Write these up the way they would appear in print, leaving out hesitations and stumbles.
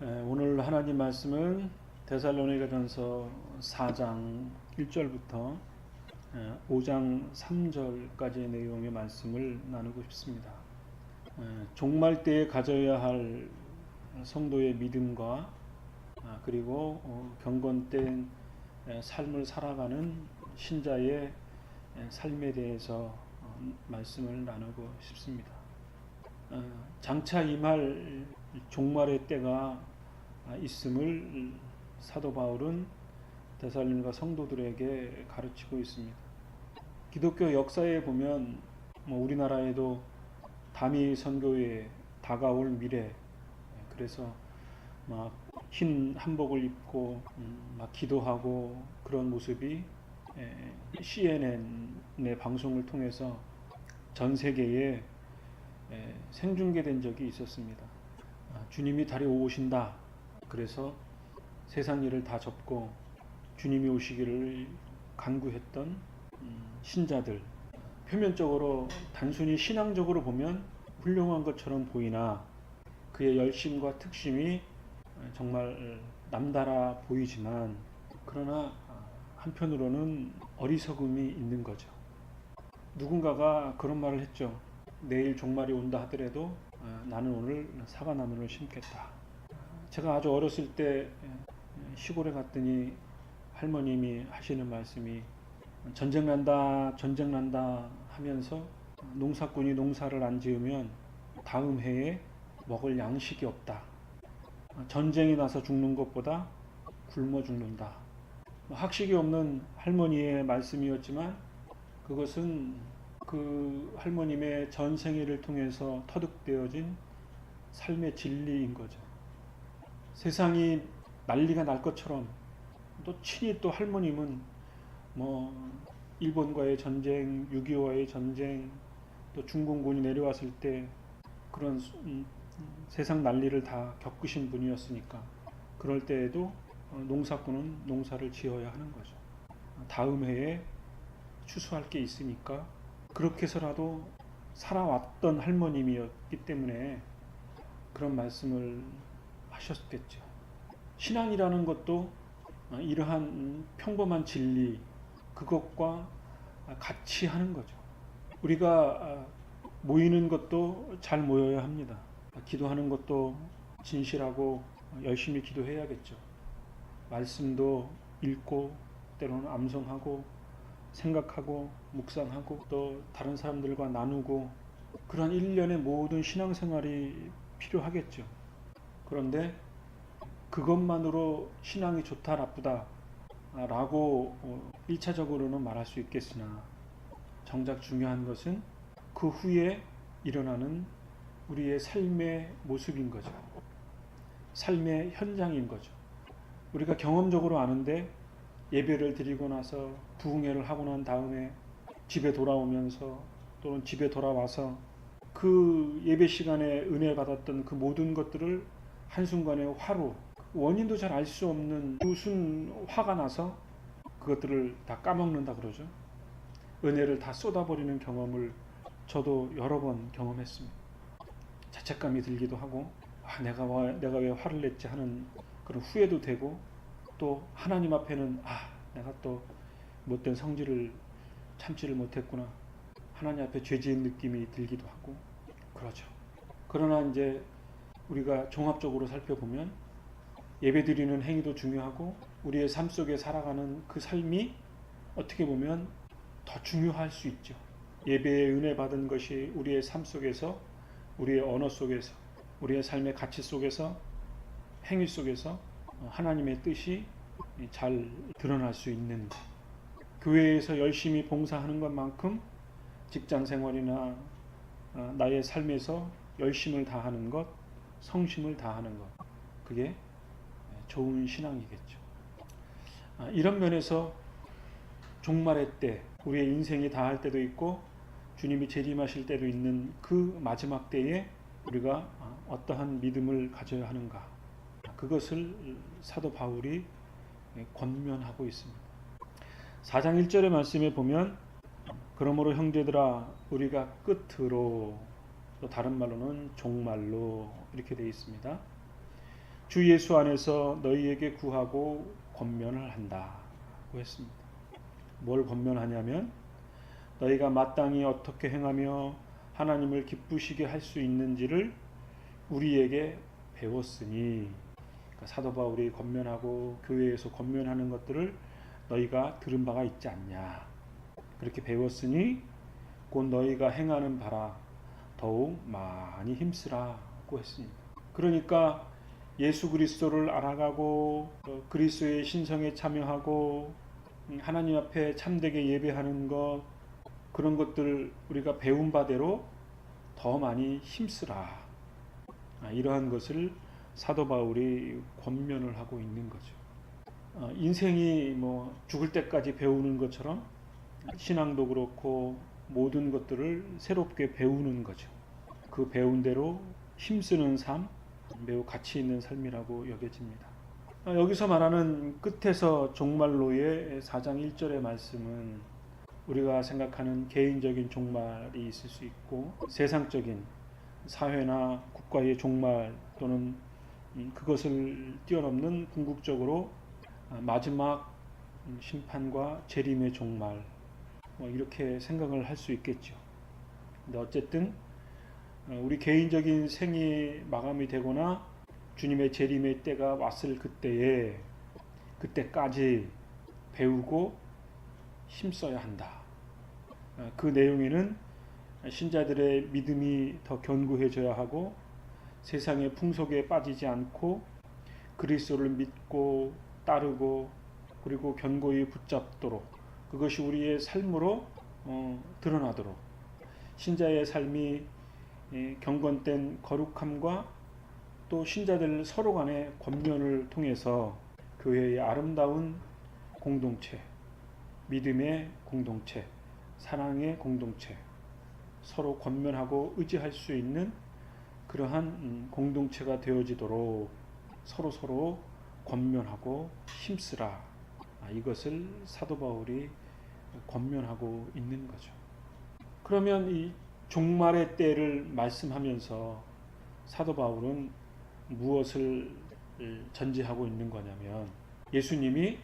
오늘 하나님 말씀은 데살로니가전서 4장 1절부터 5장 3절까지의 내용의 말씀을 나누고 싶습니다. 종말 때에 가져야 할 성도의 믿음과 그리고 경건된 삶을 살아가는 신자의 삶에 대해서 말씀을 나누고 싶습니다. 장차 임할 종말의 때가 있음을 사도 바울은 데살로니가 성도들에게 가르치고 있습니다. 기독교 역사에 보면 우리나라에도 다미 선교의 다가올 미래, 그래서 막 흰 한복을 입고 막 기도하고 그런 모습이 CNN의 방송을 통해서 전 세계에 생중계된 적이 있었습니다. 주님이 다려오신다. 그래서 세상 일을 다 접고 주님이 오시기를 간구했던 신자들, 표면적으로 단순히 신앙적으로 보면 훌륭한 것처럼 보이나 그의 열심과 특심이 정말 남달아 보이지만, 그러나 한편으로는 어리석음이 있는 거죠. 누군가가 그런 말을 했죠. 내일 종말이 온다 하더라도 나는 오늘 사과나무를 심겠다. 제가 아주 어렸을 때 시골에 갔더니 할머님이 하시는 말씀이 전쟁 난다 하면서 농사꾼이 농사를 안 지으면 다음 해에 먹을 양식이 없다. 전쟁이 나서 죽는 것보다 굶어 죽는다. 학식이 없는 할머니의 말씀이었지만 그것은 그 할머님의 전생애를 통해서 터득되어진 삶의 진리인 거죠. 세상이 난리가 날 것처럼 또 친히 또 할머님은 일본과의 전쟁, 6.25와의 전쟁, 또 중공군이 내려왔을 때 그런 세상 난리를 다 겪으신 분이었으니까 그럴 때에도 농사꾼은 농사를 지어야 하는 거죠. 다음 해에 추수할 게 있으니까 그렇게 해서라도 살아왔던 할머님이었기 때문에 그런 말씀을 하셨겠죠. 신앙이라는 것도 이러한 평범한 진리, 그것과 같이 하는 거죠. 우리가 모이는 것도 잘 모여야 합니다. 기도하는 것도 진실하고 열심히 기도해야겠죠. 말씀도 읽고 때로는 암송하고 생각하고 묵상하고 또 다른 사람들과 나누고 그런 일련의 모든 신앙생활이 필요하겠죠. 그런데 그것만으로 신앙이 좋다 나쁘다 라고 1차적으로는 말할 수 있겠으나 정작 중요한 것은 그 후에 일어나는 우리의 삶의 모습인 거죠. 삶의 현장인 거죠. 우리가 경험적으로 아는데 예배를 드리고 나서 부흥회를 하고 난 다음에 집에 돌아오면서 또는 집에 돌아와서 그 예배 시간에 은혜 받았던 그 모든 것들을 한순간에 화로, 원인도 잘 알 수 없는 무슨 화가 나서 그것들을 다 까먹는다 그러죠. 은혜를 다 쏟아버리는 경험을 저도 여러 번 경험했습니다. 자책감이 들기도 하고 내가 왜 화를 냈지 하는 그런 후회도 되고, 또 하나님 앞에는 내가 또 못된 성질을 참지를 못했구나, 하나님 앞에 죄지은 느낌이 들기도 하고 그러죠. 그러나 이제 우리가 종합적으로 살펴보면 예배드리는 행위도 중요하고 우리의 삶 속에 살아가는 그 삶이 어떻게 보면 더 중요할 수 있죠. 예배에 은혜 받은 것이 우리의 삶 속에서, 우리의 언어 속에서, 우리의 삶의 가치 속에서, 행위 속에서 하나님의 뜻이 잘 드러날 수 있는 것. 교회에서 열심히 봉사하는 것만큼 직장 생활이나 나의 삶에서 열심을 다하는 것, 성심을 다하는 것, 그게 좋은 신앙이겠죠. 이런 면에서 종말의 때, 우리의 인생이 다할 때도 있고 주님이 재림하실 때도 있는 그 마지막 때에 우리가 어떠한 믿음을 가져야 하는가, 그것을 사도 바울이 권면하고 있습니다. 4장 1절의 말씀에 보면 그러므로 형제들아 우리가 끝으로, 또 다른 말로는 종말로 이렇게 되어 있습니다. 주 예수 안에서 너희에게 구하고 권면을 한다고 했습니다. 뭘 권면하냐면 너희가 마땅히 어떻게 행하며 하나님을 기쁘시게 할 수 있는지를 우리에게 배웠으니, 그러니까 사도 바울이 권면하고 교회에서 권면하는 것들을 너희가 들은 바가 있지 않냐. 그렇게 배웠으니 곧 너희가 행하는 바라 더욱 많이 힘쓰라고 했습니다. 그러니까 예수 그리스도를 알아가고 그리스도의 신성에 참여하고 하나님 앞에 참되게 예배하는 것, 그런 것들 우리가 배운 바대로 더 많이 힘쓰라. 이러한 것을 사도 바울이 권면을 하고 있는 거죠. 인생이 죽을 때까지 배우는 것처럼 신앙도 그렇고 모든 것들을 새롭게 배우는 거죠. 그 배운 대로 힘쓰는 삶, 매우 가치 있는 삶이라고 여겨집니다. 여기서 말하는 끝에서 종말로의 4장 1절의 말씀은 우리가 생각하는 개인적인 종말이 있을 수 있고 세상적인 사회나 국가의 종말 또는 그것을 뛰어넘는 궁극적으로 마지막 심판과 재림의 종말, 이렇게 생각을 할 수 있겠죠. 근데 어쨌든 우리 개인적인 생이 마감이 되거나 주님의 재림의 때가 왔을 그때까지 배우고 힘써야 한다. 그 내용에는 신자들의 믿음이 더 견고해져야 하고 세상의 풍속에 빠지지 않고 그리스도를 믿고 따르고 그리고 견고히 붙잡도록, 그것이 우리의 삶으로 드러나도록 신자의 삶이 경건된 거룩함과 또 신자들 서로 간의 권면을 통해서 교회의 아름다운 공동체, 믿음의 공동체, 사랑의 공동체, 서로 권면하고 의지할 수 있는 그러한 공동체가 되어지도록 서로 권면하고 힘쓰라. 이것을 사도 바울이 권면하고 있는 거죠. 그러면 이 종말의 때를 말씀하면서 사도 바울은 무엇을 전제하고 있는 거냐면 예수님이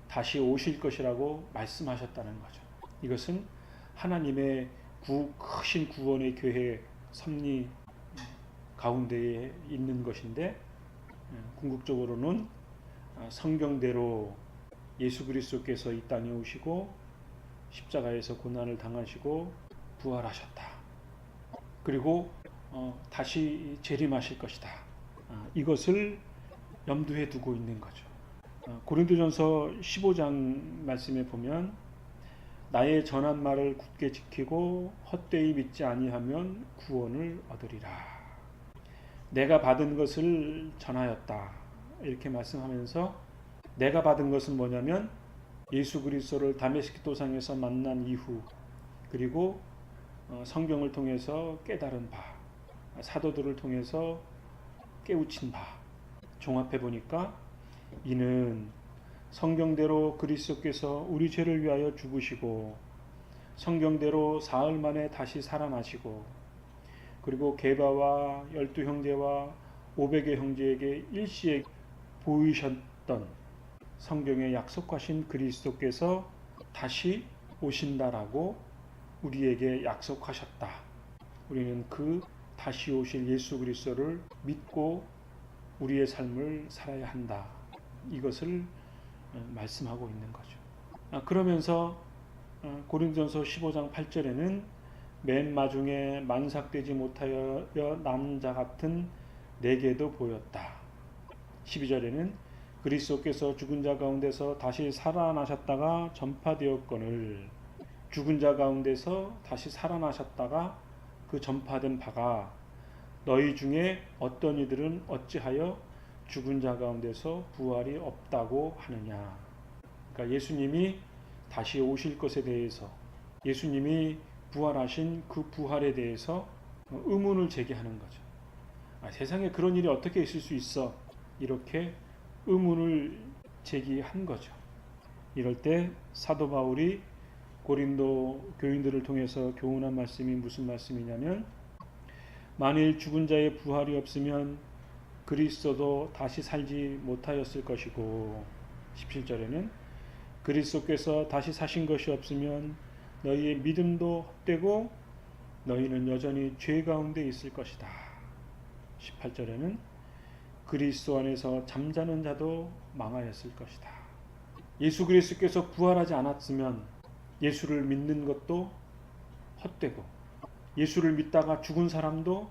다시 오실 것이라고 말씀하셨다는 거죠. 이것은 하나님의 크신 구원의 계획 섭리 가운데에 있는 것인데, 궁극적으로는 성경대로 예수 그리스도께서 이 땅에 오시고 십자가에서 고난을 당하시고 부활하셨다. 그리고 다시 재림하실 것이다. 이것을 염두에 두고 있는 거죠. 고린도전서 15장 말씀에 보면 나의 전한 말을 굳게 지키고 헛되이 믿지 아니하면 구원을 얻으리라. 내가 받은 것을 전하였다. 이렇게 말씀하면서 내가 받은 것은 뭐냐면 예수 그리스도를 다메섹 도상에서 만난 이후, 그리고 성경을 통해서 깨달은 바, 사도들을 통해서 깨우친 바, 종합해 보니까 이는 성경대로 그리스도께서 우리 죄를 위하여 죽으시고 성경대로 사흘 만에 다시 살아나시고 그리고 게바와 12 형제와 500의 형제에게 일시에 보이셨던 성경에 약속하신 그리스도께서 다시 오신다라고 우리에게 약속하셨다. 우리는 그 다시 오실 예수 그리스도를 믿고 우리의 삶을 살아야 한다. 이것을 말씀하고 있는 거죠. 그러면서 고린도전서 15장 8절에는 맨 마중에 만삭되지 못하여 남은 자 같은 내게도 보였다. 12절에는 그리스도께서 죽은 자 가운데서 다시 살아나셨다가 전파되었거늘, 죽은 자 가운데서 다시 살아나셨다가 그 전파된 바가 너희 중에 어떤 이들은 어찌하여 죽은 자 가운데서 부활이 없다고 하느냐. 그러니까 예수님이 다시 오실 것에 대해서, 예수님이 부활하신 그 부활에 대해서 의문을 제기하는 거죠. 세상에 그런 일이 어떻게 있을 수 있어? 이렇게 의문을 제기한 거죠. 이럴 때 사도 바울이 고린도 교인들을 통해서 교훈한 말씀이 무슨 말씀이냐면 만일 죽은 자의 부활이 없으면 그리스도도 다시 살지 못하였을 것이고 17절에는 그리스도께서 다시 사신 것이 없으면 너희의 믿음도 헛되고 너희는 여전히 죄 가운데 있을 것이다. 18절에는 그리스도 안에서 잠자는 자도 망하였을 것이다. 예수 그리스도께서 부활하지 않았으면 예수를 믿는 것도 헛되고 예수를 믿다가 죽은 사람도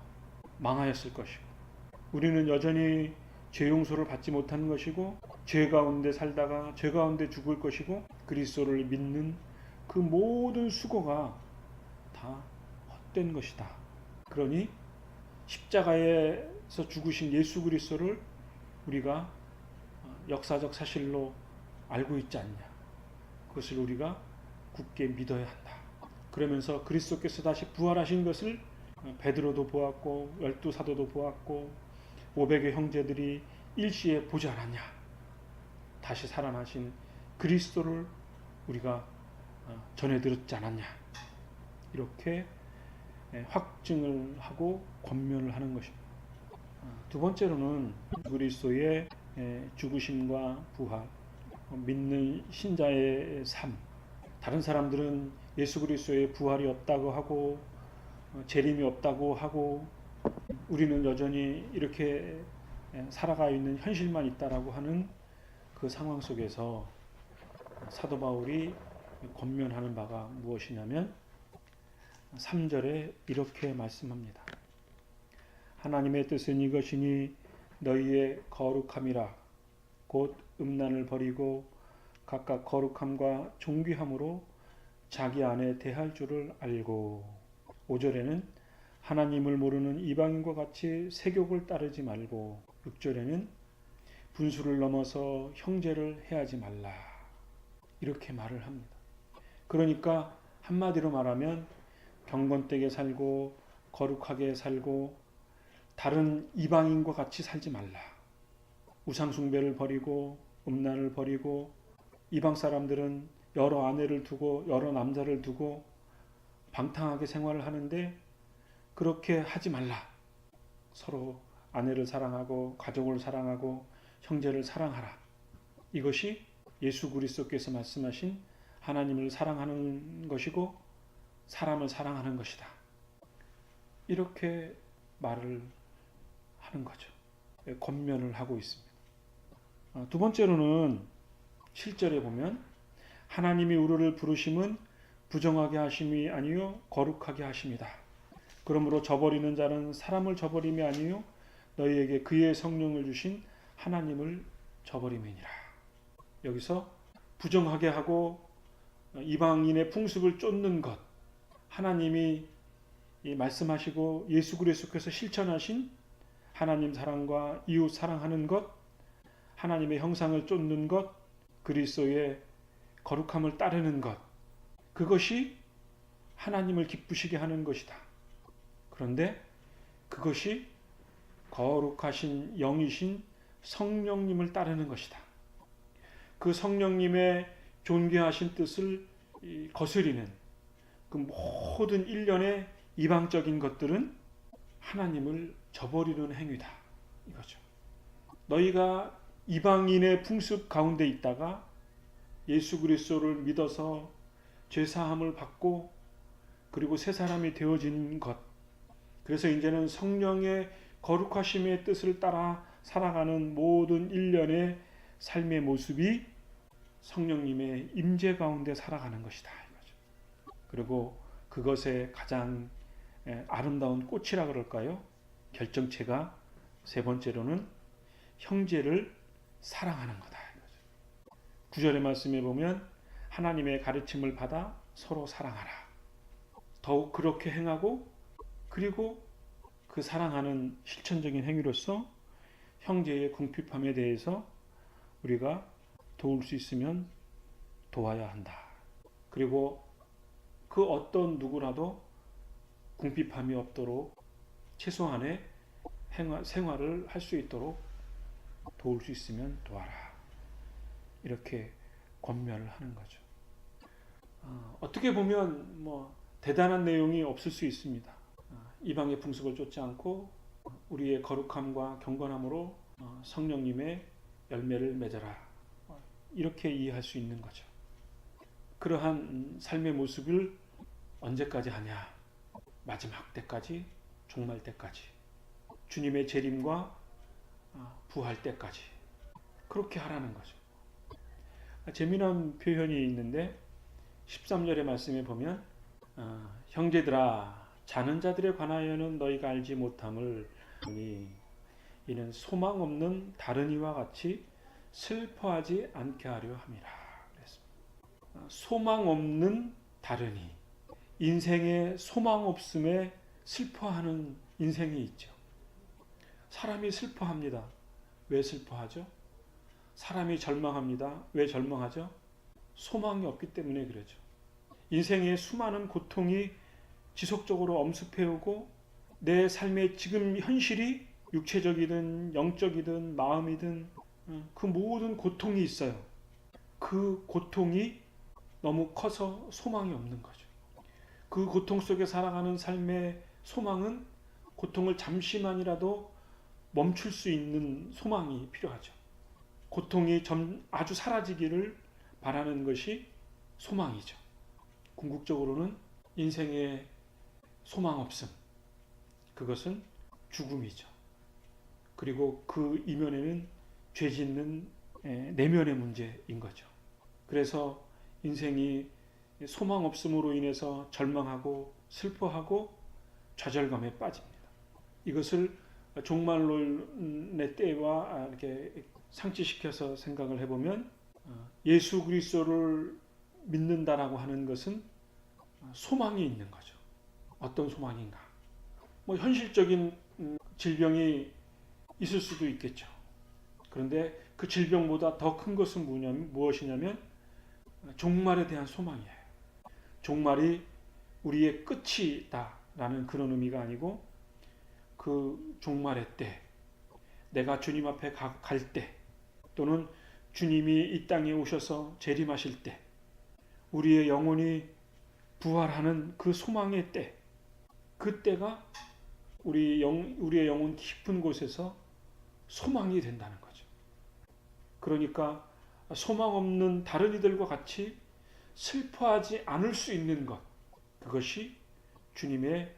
망하였을 것이고 우리는 여전히 죄 용서를 받지 못하는 것이고 죄 가운데 살다가 죄 가운데 죽을 것이고 그리스도를 믿는 그 모든 수고가 다 헛된 것이다. 그러니 십자가에서 죽으신 예수 그리스도를 우리가 역사적 사실로 알고 있지 않냐. 그것을 우리가 굳게 믿어야 한다. 그러면서 그리스도께서 다시 부활하신 것을 베드로도 보았고 12사도도 보았고 500의 형제들이 일시에 보지 않았냐. 다시 살아나신 그리스도를 우리가 전해 들었지 않았냐. 이렇게 확증을 하고 권면을 하는 것입니다. 두 번째로는 그리스도의 죽으심과 부활, 믿는 신자의 삶. 다른 사람들은 예수 그리스도의 부활이 없다고 하고 재림이 없다고 하고 우리는 여전히 이렇게 살아가 있는 현실만 있다라고 하는 그 상황 속에서 사도 바울이 권면하는 바가 무엇이냐면 3절에 이렇게 말씀합니다. 하나님의 뜻은 이것이니 너희의 거룩함이라 곧 음란을 버리고 각각 거룩함과 존귀함으로 자기 안에 대할 줄을 알고 5절에는 하나님을 모르는 이방인과 같이 세욕을 따르지 말고 6절에는 분수를 넘어서 형제를 해하지 말라 이렇게 말을 합니다. 그러니까 한마디로 말하면 경건되게 살고 거룩하게 살고 다른 이방인과 같이 살지 말라. 우상 숭배를 버리고 음란을 버리고 이방 사람들은 여러 아내를 두고 여러 남자를 두고 방탕하게 생활을 하는데 그렇게 하지 말라. 서로 아내를 사랑하고 가족을 사랑하고 형제를 사랑하라. 이것이 예수 그리스도께서 말씀하신 하나님을 사랑하는 것이고 사람을 사랑하는 것이다. 이렇게 말을 하는 거죠. 권면을 하고 있습니다. 두 번째로는 7절에 보면 하나님이 우리를 부르심은 부정하게 하심이 아니요 거룩하게 하심이다. 그러므로 저버리는 자는 사람을 저버림이 아니요 너희에게 그의 성령을 주신 하나님을 저버림이니라. 여기서 부정하게 하고 이방인의 풍습을 쫓는 것, 하나님이 말씀하시고 예수 그리스도께서 실천하신 하나님 사랑과 이웃 사랑하는 것, 하나님의 형상을 쫓는 것, 그리스도의 거룩함을 따르는 것, 그것이 하나님을 기쁘시게 하는 것이다. 그런데 그것이 거룩하신 영이신 성령님을 따르는 것이다. 그 성령님의 존귀하신 뜻을 거스리는 그 모든 일련의 이방적인 것들은 하나님을 저버리는 행위다. 이거죠. 너희가 이방인의 풍습 가운데 있다가 예수 그리스도를 믿어서 죄사함을 받고 그리고 새 사람이 되어진 것. 그래서 이제는 성령의 거룩하심의 뜻을 따라 살아가는 모든 일련의 삶의 모습이 성령님의 임재 가운데 살아가는 것이다. 이거죠. 그리고 그것의 가장 아름다운 꽃이라 그럴까요? 결정체가 세 번째로는 형제를 사랑하는 거다. 이거죠. 9절의 말씀에 보면 하나님의 가르침을 받아 서로 사랑하라. 더욱 그렇게 행하고 그리고 그 사랑하는 실천적인 행위로서 형제의 궁핍함에 대해서 우리가 도울 수 있으면 도와야 한다. 그리고 그 어떤 누구라도 궁핍함이 없도록 최소한의 생활을 할 수 있도록 도울 수 있으면 도와라. 이렇게 권면을 하는 거죠. 어떻게 보면 대단한 내용이 없을 수 있습니다. 이방의 풍습을 쫓지 않고 우리의 거룩함과 경건함으로 성령님의 열매를 맺어라. 이렇게 이해할 수 있는 거죠. 그러한 삶의 모습을 언제까지 하냐? 마지막 때까지, 종말 때까지, 주님의 재림과 부활 때까지 그렇게 하라는 거죠. 재미난 표현이 있는데 13절의 말씀에 보면 형제들아 자는 자들에 관하여는 너희가 알지 못함을 보니 이는 소망 없는 다른 이와 같이 슬퍼하지 않게 하려 함이라 그랬습니다. 소망 없는 다른이, 인생에 소망 없음에 슬퍼하는 인생이 있죠. 사람이 슬퍼합니다. 왜 슬퍼하죠? 사람이 절망합니다. 왜 절망하죠? 소망이 없기 때문에 그러죠. 인생의 수많은 고통이 지속적으로 엄습해오고 내 삶의 지금 현실이 육체적이든 영적이든 마음이든 그 모든 고통이 있어요. 그 고통이 너무 커서 소망이 없는 거죠. 그 고통 속에 살아가는 삶의 소망은 고통을 잠시만이라도 멈출 수 있는 소망이 필요하죠. 고통이 아주 사라지기를 바라는 것이 소망이죠. 궁극적으로는 인생의 소망 없음, 그것은 죽음이죠. 그리고 그 이면에는 죄 짓는 내면의 문제인 거죠. 그래서 인생이 소망 없음으로 인해서 절망하고 슬퍼하고 좌절감에 빠집니다. 이것을 종말론의 때와 이렇게 상치시켜서 생각을 해보면 예수 그리스도를 믿는다라고 하는 것은 소망이 있는 거죠. 어떤 소망인가? 현실적인 질병이 있을 수도 있겠죠. 그런데 그 질병보다 더 큰 것은 무엇이냐면 종말에 대한 소망이에요. 종말이 우리의 끝이다라는 그런 의미가 아니고 그 종말의 때, 내가 주님 앞에 갈 때, 또는 주님이 이 땅에 오셔서 재림하실 때, 우리의 영혼이 부활하는 그 소망의 때, 그때가 우리의 영혼 깊은 곳에서 소망이 된다는 거죠. 그러니까 소망 없는 다른 이들과 같이 슬퍼하지 않을 수 있는 것, 그것이 주님의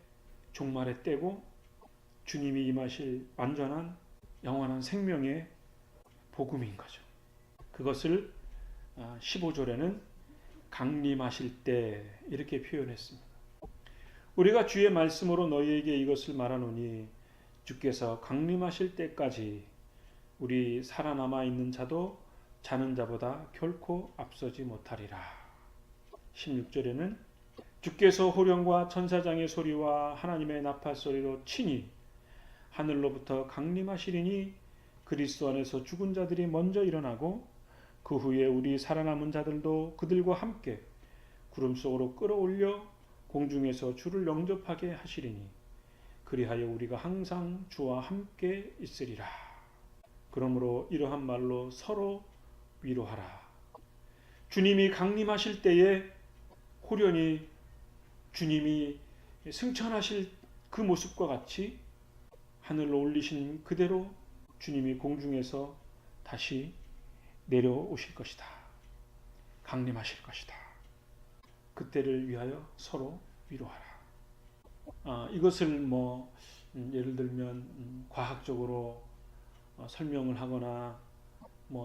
종말의 때고 주님이 임하실 완전한 영원한 생명의 복음인 거죠. 그것을 15절에는 강림하실 때 이렇게 표현했습니다. 우리가 주의 말씀으로 너희에게 이것을 말하노니 주께서 강림하실 때까지 우리 살아남아 있는 자도 자는 자보다 결코 앞서지 못하리라. 16절에는 주께서 호령과 천사장의 소리와 하나님의 나팔 소리로 친히 하늘로부터 강림하시리니 그리스도 안에서 죽은 자들이 먼저 일어나고 그 후에 우리 살아남은 자들도 그들과 함께 구름 속으로 끌어올려 공중에서 주를 영접하게 하시리니 그리하여 우리가 항상 주와 함께 있으리라. 그러므로 이러한 말로 서로 위로하라. 주님이 강림하실 때에 호련히 주님이 승천하실 그 모습과 같이 하늘로 올리신 그대로 주님이 공중에서 다시 내려오실 것이다. 강림하실 것이다. 그때를 위하여 서로 위로하라. 이것을 예를 들면 과학적으로 설명을 하거나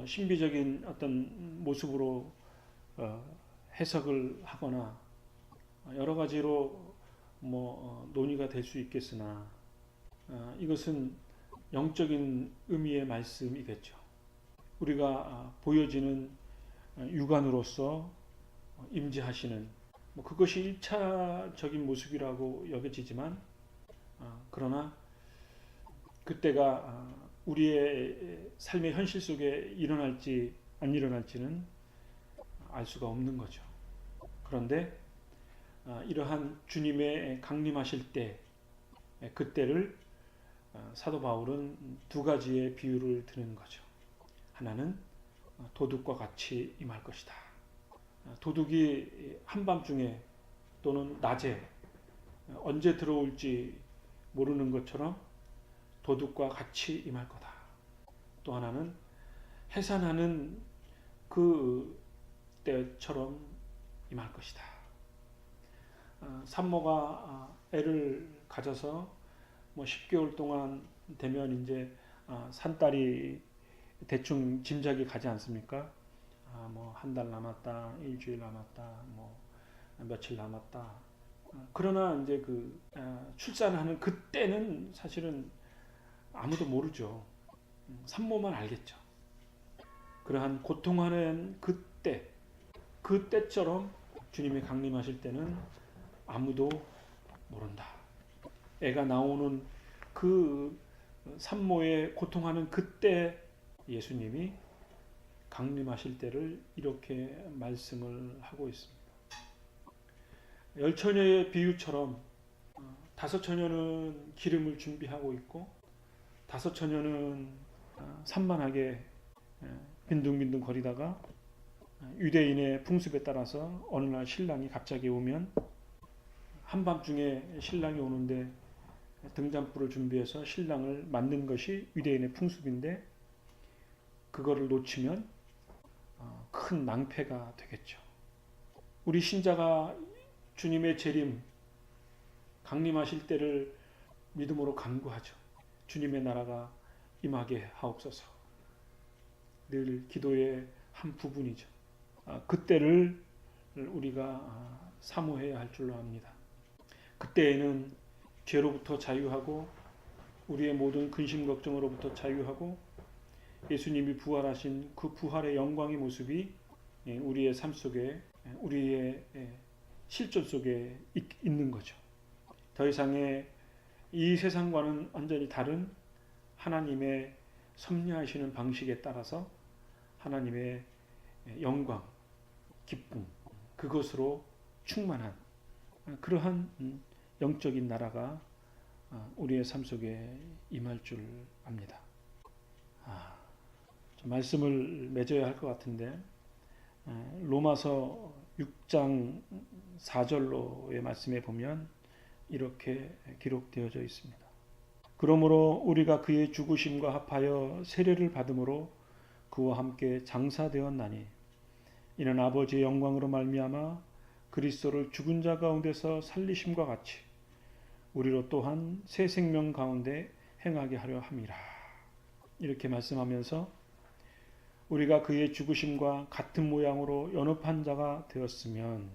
신비적인 어떤 모습으로 해석을 하거나 여러 가지로 논의가 될 수 있겠으나 이것은 영적인 의미의 말씀이겠죠. 우리가 보여지는 육안으로서 임재하시는 그것이 1차적인 모습이라고 여겨지지만 그러나 그때가 우리의 삶의 현실 속에 일어날지 안 일어날지는 알 수가 없는 거죠. 그런데 이러한 주님의 강림하실 때 그때를 사도 바울은 두 가지의 비유를 드는 거죠. 하나는 도둑과 같이 임할 것이다. 도둑이 한밤중에 또는 낮에 언제 들어올지 모르는 것처럼 도둑과 같이 임할 거다. 또 하나는 해산하는 그 때처럼 임할 것이다. 산모가 애를 가져서 10개월 동안 되면 이제 산딸이 대충 짐작이 가지 않습니까? 한 달 남았다, 일주일 남았다, 며칠 남았다. 그러나 이제 출산하는 그때는 사실은 아무도 모르죠. 산모만 알겠죠. 그러한 고통하는 그때처럼 주님이 강림하실 때는 아무도 모른다. 애가 나오는 그 산모의 고통하는 그때 예수님이 강림하실 때를 이렇게 말씀을 하고 있습니다. 열처녀의 비유처럼 5처녀는 기름을 준비하고 있고 5처녀는 산만하게 빈둥빈둥 거리다가 유대인의 풍습에 따라서 어느 날 신랑이 갑자기 오면 한밤중에 신랑이 오는데 등잔불을 준비해서 신랑을 맞는 것이 유대인의 풍습인데 그거를 놓치면 큰 낭패가 되겠죠. 우리 신자가 주님의 재림, 강림하실 때를 믿음으로 간구하죠. 주님의 나라가 임하게 하옵소서. 늘 기도의 한 부분이죠. 그때를 우리가 사모해야 할 줄로 압니다. 그때에는 죄로부터 자유하고 우리의 모든 근심 걱정으로부터 자유하고 예수님이 부활하신 그 부활의 영광의 모습이 우리의 삶 속에 우리의 실존 속에 있는 거죠. 더 이상의 이 세상과는 완전히 다른 하나님의 섭리하시는 방식에 따라서 하나님의 영광, 기쁨, 그것으로 충만한 그러한 영적인 나라가 우리의 삶 속에 임할 줄 압니다. 말씀을 맺어야 할 것 같은데 로마서 6장 4절로의 말씀에 보면 이렇게 기록되어져 있습니다. 그러므로 우리가 그의 죽으심과 합하여 세례를 받음으로 그와 함께 장사되었나니 이는 아버지의 영광으로 말미암아 그리스도를 죽은 자 가운데서 살리심과 같이 우리로 또한 새 생명 가운데 행하게 하려 함이라. 이렇게 말씀하면서 우리가 그의 죽으심과 같은 모양으로 연합한 자가 되었으면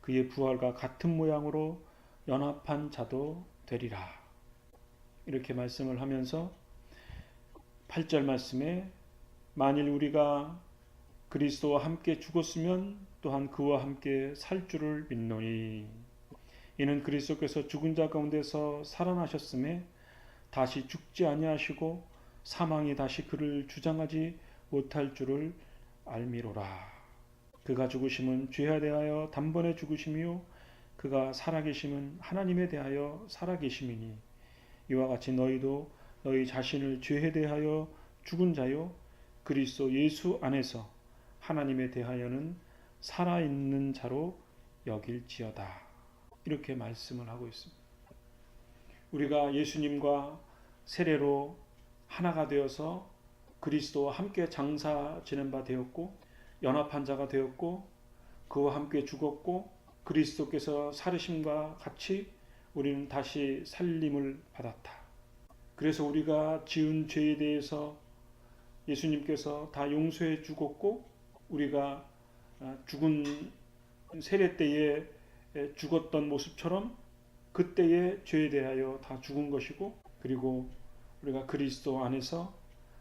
그의 부활과 같은 모양으로 연합한 자도 되리라. 이렇게 말씀을 하면서 8절 말씀에 만일 우리가 그리스도와 함께 죽었으면 또한 그와 함께 살 줄을 믿노니 이는 그리스도께서 죽은 자 가운데서 살아나셨음에 다시 죽지 아니하시고 사망이 다시 그를 주장하지 못할 줄을 알미로라. 그가 죽으심은 죄에 대하여 단번에 죽으심이요 그가 살아계심은 하나님에 대하여 살아계심이니 이와 같이 너희도 너희 자신을 죄에 대하여 죽은 자요 그리스도 예수 안에서 하나님에 대하여는 살아있는 자로 여길지어다. 이렇게 말씀을 하고 있습니다. 우리가 예수님과 세례로 하나가 되어서 그리스도와 함께 장사 지낸 바 되었고 연합한 자가 되었고 그와 함께 죽었고 그리스도께서 살으심과 같이 우리는 다시 살림을 받았다. 그래서 우리가 지은 죄에 대해서 예수님께서 다 용서해 주었고 우리가 죽은 세례 때에 죽었던 모습처럼 그때의 죄에 대하여 다 죽은 것이고 그리고 우리가 그리스도 안에서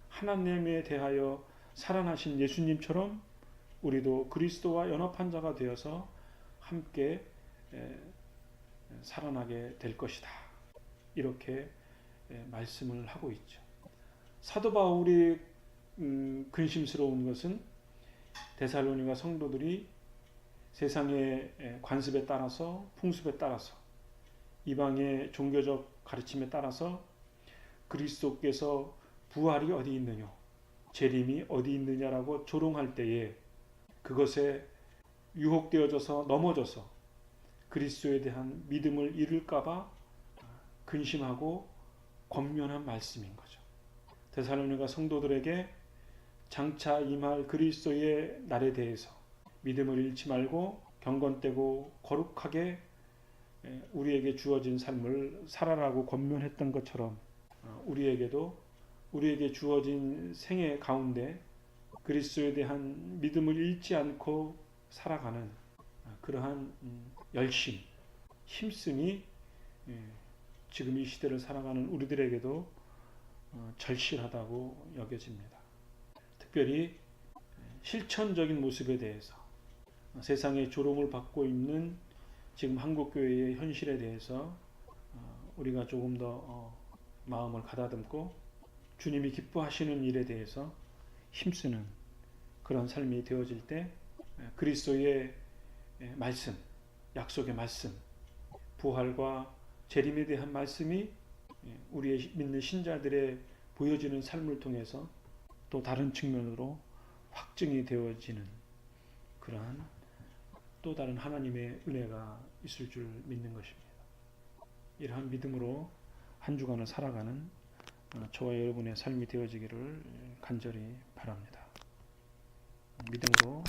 하나님에 대하여 살아나신 예수님처럼 우리도 그리스도와 연합한 자가 되어서 함께 살아나게 될 것이다. 이렇게 말씀을 하고 있죠. 사도 바울이 근심스러운 것은 데살로니가 성도들이 세상의 관습에 따라서 풍습에 따라서 이방의 종교적 가르침에 따라서 그리스도께서 부활이 어디 있느냐 재림이 어디 있느냐라고 조롱할 때에 그것에 유혹되어져서 넘어져서 그리스도에 대한 믿음을 잃을까 봐 근심하고 권면한 말씀인 거죠. 데살로니가 성도들에게 장차 임할 그리스도의 날에 대해서 믿음을 잃지 말고 경건되고 거룩하게 우리에게 주어진 삶을 살아라고 권면했던 것처럼 우리에게도 우리에게 주어진 생애 가운데 그리스도에 대한 믿음을 잃지 않고 살아가는 그러한 열심, 힘씀이 지금 이 시대를 살아가는 우리들에게도 절실하다고 여겨집니다. 특별히 실천적인 모습에 대해서 세상의 조롱을 받고 있는 지금 한국교회의 현실에 대해서 우리가 조금 더 마음을 가다듬고 주님이 기뻐하시는 일에 대해서 힘쓰는 그런 삶이 되어질 때 그리스도의 말씀, 약속의 말씀, 부활과 재림에 대한 말씀이 우리의 믿는 신자들의 보여지는 삶을 통해서 또 다른 측면으로 확증이 되어지는 그러한 또 다른 하나님의 은혜가 있을 줄 믿는 것입니다. 이러한 믿음으로 한 주간을 살아가는 저와 여러분의 삶이 되어지기를 간절히 바랍니다. 믿음으로